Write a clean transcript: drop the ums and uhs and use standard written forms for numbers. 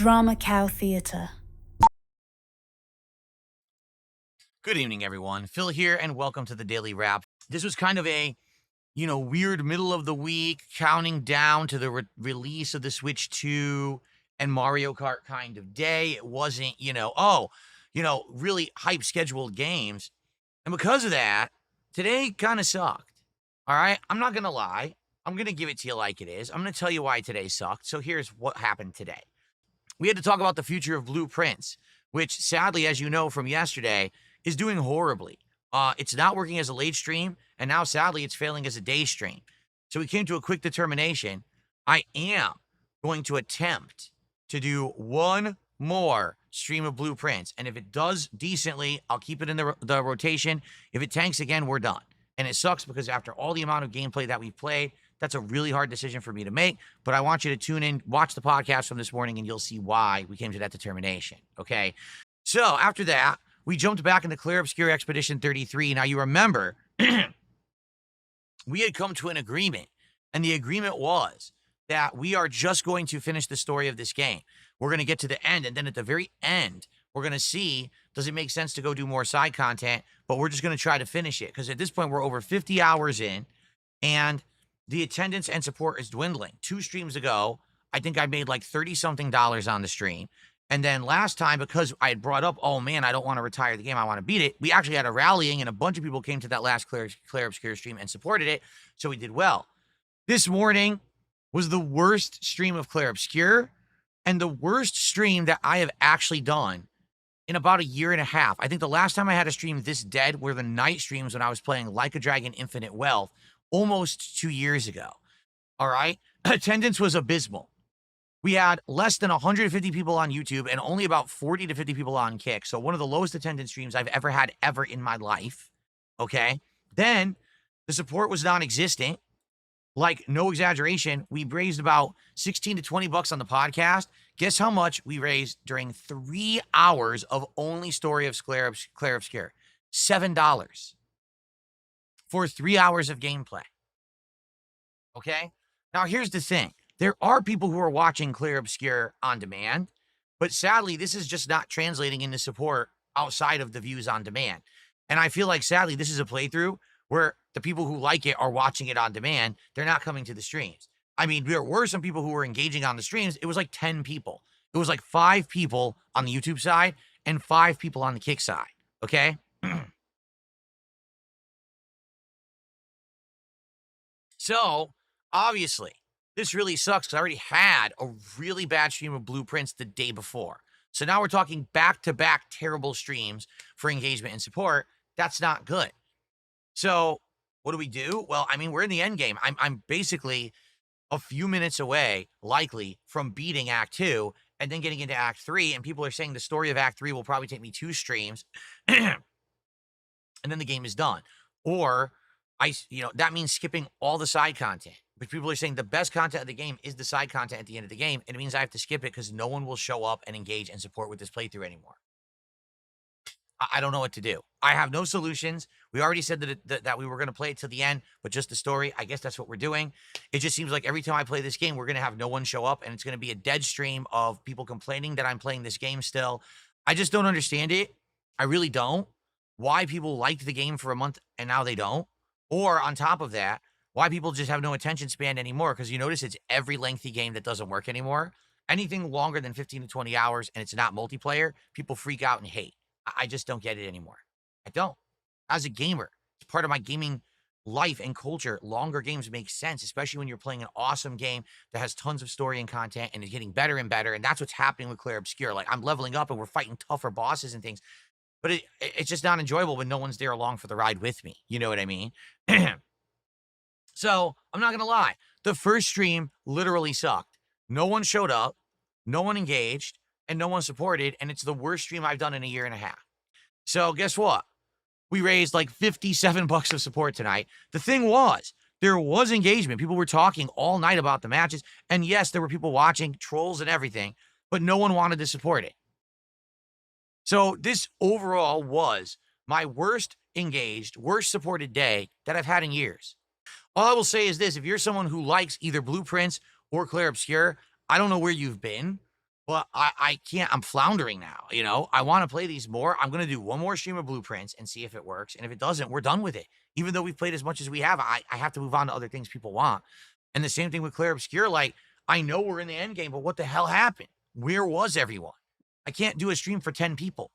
Drama Cow Theatre. Good evening, everyone. Phil here, and welcome to the Daily Wrap. This was kind of a, weird middle of the week, counting down to the release of the Switch 2 and Mario Kart kind of day. It wasn't, really hype scheduled games. And because of that, today kind of sucked. All right? I'm not going to lie. I'm going to give it to you like it is. I'm going to tell you why today sucked. So here's what happened today. We had to talk about the future of Blueprints, which sadly, as you know from yesterday, is doing horribly. It's not working as a late stream, and now sadly it's failing as a day stream. So we came to a quick determination. I am going to attempt to do one more stream of Blueprints, and if it does decently, I'll keep it in the rotation. If it tanks again, we're done. And it sucks because after all the amount of gameplay that we've played, that's a really hard decision for me to make, but I want you to tune in, watch the podcast from this morning, and you'll see why we came to that determination, okay? So after that, we jumped back into Clear Obscure Expedition 33. Now, you remember, we had come to an agreement, and the agreement was that we are just going to finish the story of this game. We're going to get to the end, and then at the very end, we're going to see, does it make sense to go do more side content, but we're just going to try to finish it, because at this point, we're over 50 hours in, and the attendance and support is dwindling. 2 streams ago, I think I made like $30-something on the stream. And then last time, because I had brought up, oh man, I don't want to retire the game, I want to beat it, we actually had a rallying and a bunch of people came to that last Clear Obscure stream and supported it, so we did well. This morning was the worst stream of Clear Obscure and the worst stream that I have actually done in about a year and a half. I think the last time I had a stream this dead were the night streams when I was playing Like a Dragon Infinite Wealth almost 2 years ago. All right? Attendance was abysmal. We had less than 150 people on YouTube and only about 40 to 50 people on Kick. So one of the lowest attendance streams I've ever had in my life. Okay? Then the support was non-existent. Like, no exaggeration, we raised about 16 to 20 bucks on the podcast. Guess how much we raised during 3 hours of only Story of Clear Obscure? $7 for 3 hours of gameplay. Okay? Now, here's the thing. There are people who are watching Clear Obscure on demand, but sadly, this is just not translating into support outside of the views on demand. And I feel like, sadly, this is a playthrough where the people who like it are watching it on demand. They're not coming to the streams. I mean, there were some people who were engaging on the streams. It was like 10 people. It was like 5 people on the YouTube side and 5 people on the Kick side. Okay? So, obviously, this really sucks because I already had a really bad stream of Blueprints the day before. So now we're talking back-to-back terrible streams for engagement and support. That's not good. So what do? Well, I mean, we're in the end game. I'm basically a few minutes away, likely, from beating Act 2 and then getting into Act 3. And people are saying the story of Act 3 will probably take me 2 streams. And then the game is done. Or that means skipping all the side content. But people are saying the best content of the game is the side content at the end of the game. And it means I have to skip it because no one will show up and engage and support with this playthrough anymore. I don't know what to do. I have no solutions. We already said that we were going to play it till the end, but just the story. I guess that's what we're doing. It just seems like every time I play this game, we're going to have no one show up, and it's going to be a dead stream of people complaining that I'm playing this game still. I just don't understand it. I really don't. Why people liked the game for a month and now they don't. Or on top of that, why people just have no attention span anymore. Because you notice it's every lengthy game that doesn't work anymore. Anything longer than 15 to 20 hours and it's not multiplayer, people freak out and hate. I just don't get it anymore. I don't. As a gamer, it's part of my gaming life and culture. Longer games make sense, especially when you're playing an awesome game that has tons of story and content and is getting better and better. And that's what's happening with Clear Obscure. Like, I'm leveling up and we're fighting tougher bosses and things. But it's just not enjoyable when no one's there along for the ride with me. You know what I mean? So, I'm not going to lie. The first stream literally sucked. No one showed up. No one engaged. And no one supported, and it's the worst stream I've done in a year and a half. So guess what? We raised like 57 bucks of support tonight. The thing was, there was engagement. People were talking all night about the matches, and yes, there were people watching, trolls and everything, but no one wanted to support it. So this overall was my worst engaged, worst supported day that I've had in years. All I will say is this: if you're someone who likes either Blueprints or Clear Obscure, I don't know where you've been, but I can't. I'm floundering now. You know, I want to play these more. I'm gonna do one more stream of blueprints and see if it works. And if it doesn't, we're done with it. Even though we've played as much as we have, I have to move on to other things people want. And the same thing with Claire Obscure. Like, I know we're in the end game, but what the hell happened? Where was everyone? I can't do a stream for 10 people.